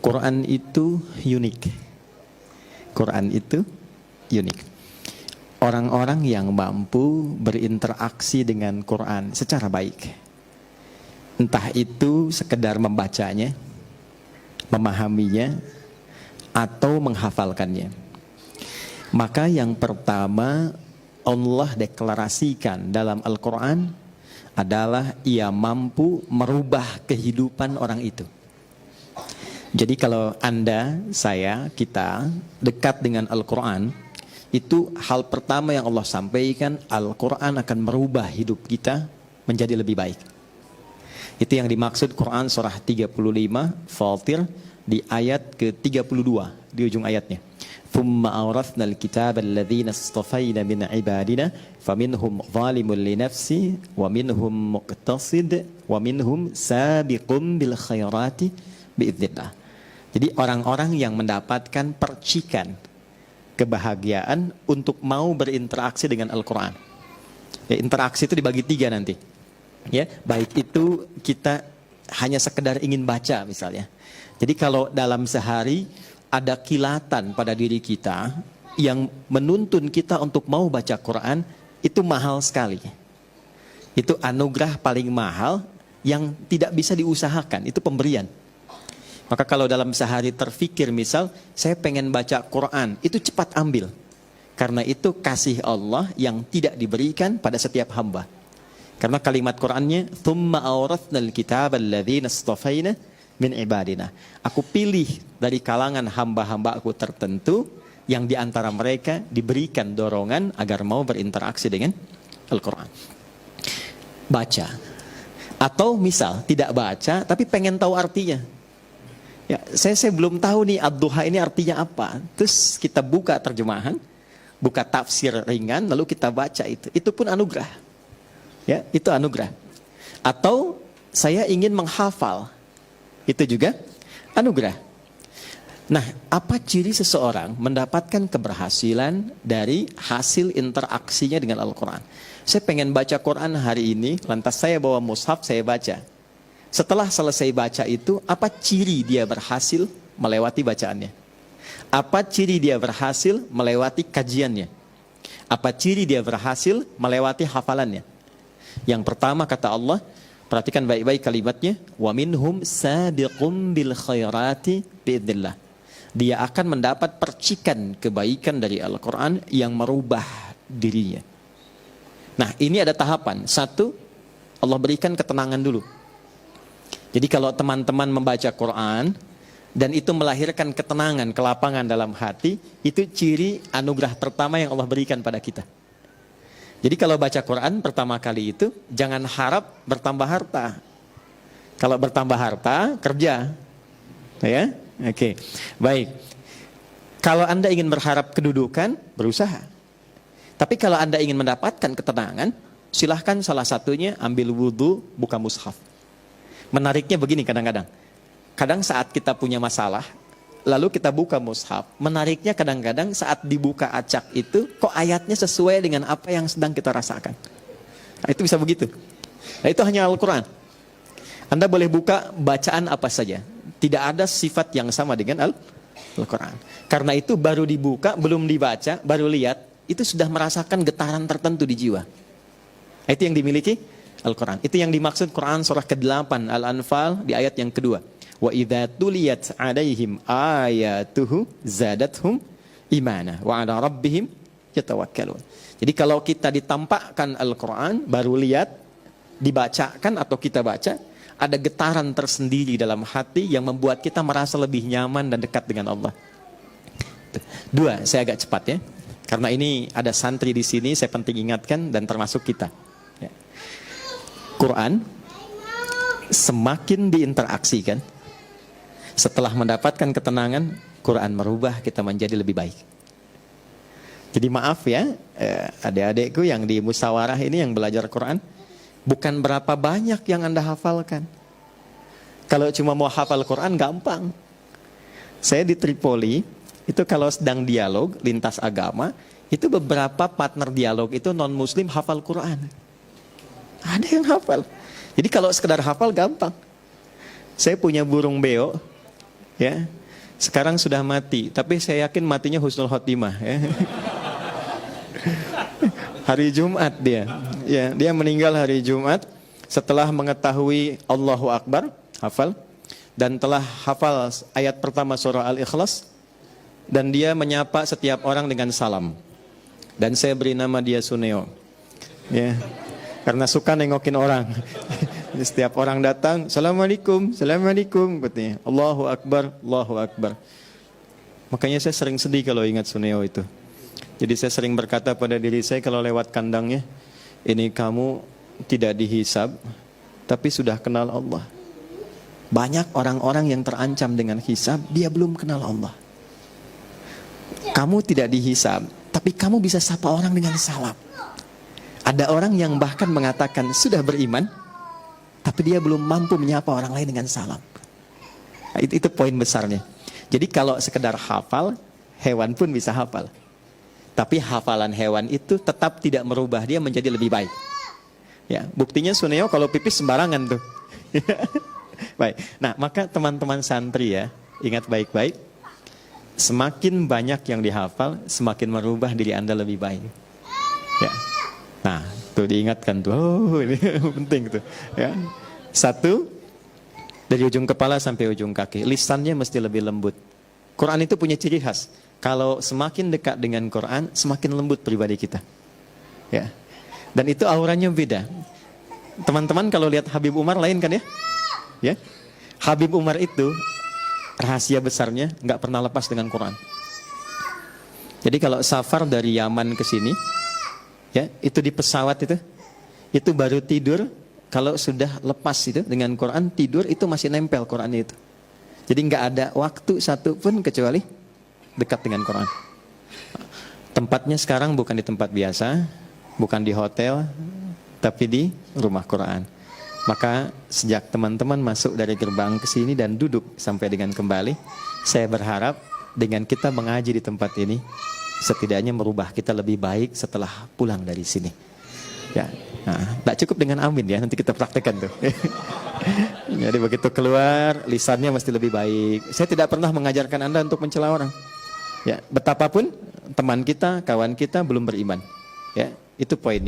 Quran itu unik. Quran itu unik. Orang-orang yang mampu berinteraksi dengan Quran secara baik, entah itu sekedar membacanya, memahaminya, atau menghafalkannya, maka yang pertama Allah deklarasikan dalam Al-Quran adalah ia mampu merubah kehidupan orang itu. Jadi kalau Anda, saya, kita dekat dengan Al-Quran, itu hal pertama yang Allah sampaikan, Al-Quran akan merubah hidup kita menjadi lebih baik. Itu yang dimaksud Quran surah 35 Fatir di ayat ke-32 di ujung ayatnya. Thumma awrathnal kitaba alladhina istafayna min ibadina faminhum zalimun li nafsi wa minhum muqtasid wa minhum sabiqun bil khairati biidznillah. Jadi orang-orang yang mendapatkan percikan kebahagiaan untuk mau berinteraksi dengan Al-Quran. Ya, interaksi itu dibagi 3 nanti. Ya, baik itu kita hanya sekedar ingin baca misalnya. Jadi kalau dalam sehari ada kilatan pada diri kita yang menuntun kita untuk mau baca Quran, itu mahal sekali. Itu anugerah paling mahal yang tidak bisa diusahakan, itu pemberian. Maka kalau dalam sehari terfikir misal, saya pengen baca Quran, itu cepat ambil. Karena itu kasih Allah yang tidak diberikan pada setiap hamba. Karena kalimat Qurannya, Thumma awrathnal kitaba alladhina istafayna min ibadina. Aku pilih dari kalangan hamba-hamba aku tertentu, yang diantara mereka diberikan dorongan agar mau berinteraksi dengan Al-Quran. Baca. Atau misal, tidak baca, tapi pengen tahu artinya. Ya, saya belum tahu nih ad-duha ini artinya apa. Terus kita buka terjemahan, buka tafsir ringan, lalu kita baca itu. Itu pun anugerah. Ya, itu anugerah. Atau saya ingin menghafal, itu juga anugerah. Nah, apa ciri seseorang mendapatkan keberhasilan dari hasil interaksinya dengan Al-Quran? Saya pengen baca Quran hari ini, lantas saya bawa mushaf, saya baca. Setelah selesai baca itu, apa ciri dia berhasil melewati bacaannya? Apa ciri dia berhasil melewati kajiannya? Apa ciri dia berhasil melewati hafalannya? Yang pertama kata Allah, perhatikan baik-baik kalimatnya, wa minhum sabiqum bil khairati biidznillah. Dia akan mendapat percikan kebaikan dari Al-Quran yang merubah dirinya. Nah, ini ada tahapan. 1, Allah berikan ketenangan dulu. Jadi kalau teman-teman membaca Quran dan itu melahirkan ketenangan, kelapangan dalam hati, itu ciri anugerah pertama yang Allah berikan pada kita. Jadi kalau baca Quran pertama kali itu, jangan harap bertambah harta. Kalau bertambah harta, kerja. Ya, oke. Baik. Kalau Anda ingin berharap kedudukan, berusaha. Tapi kalau Anda ingin mendapatkan ketenangan, silahkan salah satunya ambil wudhu, buka mushaf. Menariknya begini kadang-kadang. Kadang saat kita punya masalah, lalu kita buka mushaf. Menariknya kadang-kadang saat dibuka acak itu, kok ayatnya sesuai dengan apa yang sedang kita rasakan. Nah, itu bisa begitu. Nah, itu hanya Al-Quran. Anda boleh buka bacaan apa saja. Tidak ada sifat yang sama dengan Al-Quran. Karena itu baru dibuka, belum dibaca, baru lihat, itu sudah merasakan getaran tertentu di jiwa. Nah, itu yang dimiliki Al-Quran. Itu yang dimaksud Quran surah ke-8 Al-Anfal di ayat yang kedua. Wa idza tuliyat 'alaihim ayatuhu zadathum imana wa 'ala rabbihim yatawakkalun. Jadi kalau kita ditampakkan Al-Quran, baru lihat, dibacakan atau kita baca, ada getaran tersendiri dalam hati yang membuat kita merasa lebih nyaman dan dekat dengan Allah. 2, saya agak cepat ya. Karena ini ada santri di sini, saya penting ingatkan dan termasuk kita. Quran semakin diinteraksikan, setelah mendapatkan ketenangan, Quran merubah kita menjadi lebih baik. Jadi maaf ya, adik-adikku yang di musyawarah ini yang belajar Quran, bukan berapa banyak yang Anda hafalkan. Kalau cuma mau hafal Quran gampang. Saya di Tripoli, itu kalau sedang dialog lintas agama, itu beberapa partner dialog itu non-muslim hafal Quran. Ada yang hafal. Jadi kalau sekedar hafal gampang. Saya punya burung beo, Ya, sekarang sudah mati, tapi saya yakin matinya husnul khotimah. Ya. Hari Jumat dia, ya, dia meninggal hari Jumat setelah mengetahui Allahu Akbar, hafal, dan telah hafal ayat pertama surah Al-Ikhlas, dan dia menyapa setiap orang dengan salam. Dan saya beri nama dia Suneo, ya, karena suka nengokin orang. Setiap orang datang, Assalamualaikum, Assalamualaikum, katanya, Allahu Akbar, Allahu Akbar. Makanya saya sering sedih kalau ingat Suneo itu. Jadi saya sering berkata pada diri saya kalau lewat kandangnya, ini kamu tidak dihisab, tapi sudah kenal Allah. Banyak orang-orang yang terancam dengan hisab, dia belum kenal Allah. Kamu tidak dihisab, tapi kamu bisa sapa orang dengan salam. Ada orang yang bahkan mengatakan sudah beriman, tapi dia belum mampu menyapa orang lain dengan salam. Nah, itu poin besarnya. Jadi kalau sekedar hafal, hewan pun bisa hafal. Tapi hafalan hewan itu tetap tidak merubah dia menjadi lebih baik. Ya, buktinya Suneo kalau pipis sembarangan tuh. Baik. Nah, maka teman-teman santri ya, ingat baik-baik. Semakin banyak yang dihafal, semakin merubah diri Anda lebih baik. Ya. Nah, tuh diingatkan tuh. Oh, ini penting tuh. Ya. Satu, dari ujung kepala sampai ujung kaki, lisannya mesti lebih lembut. Quran itu punya ciri khas. Kalau semakin dekat dengan Quran, semakin lembut pribadi kita. Ya. Dan itu auranya beda. Teman-teman kalau lihat Habib Umar lain kan ya? Ya. Habib Umar itu rahasia besarnya nggak pernah lepas dengan Quran. Jadi kalau safar dari Yaman ke sini, ya, itu di pesawat itu baru tidur kalau sudah lepas itu dengan Quran, tidur itu masih nempel Qurannya itu. Jadi nggak ada waktu satu pun kecuali dekat dengan Quran. Tempatnya sekarang bukan di tempat biasa, bukan di hotel, tapi di rumah Quran. Maka sejak teman-teman masuk dari gerbang ke sini dan duduk sampai dengan kembali, saya berharap dengan kita mengaji di tempat ini, setidaknya merubah kita lebih baik setelah pulang dari sini. Ya, nah, tak cukup dengan amin ya, nanti kita praktekkan tuh. Jadi begitu keluar, lisannya mesti lebih baik. Saya tidak pernah mengajarkan Anda untuk mencela orang. Ya, betapapun teman kita, kawan kita belum beriman. Ya, itu poinnya.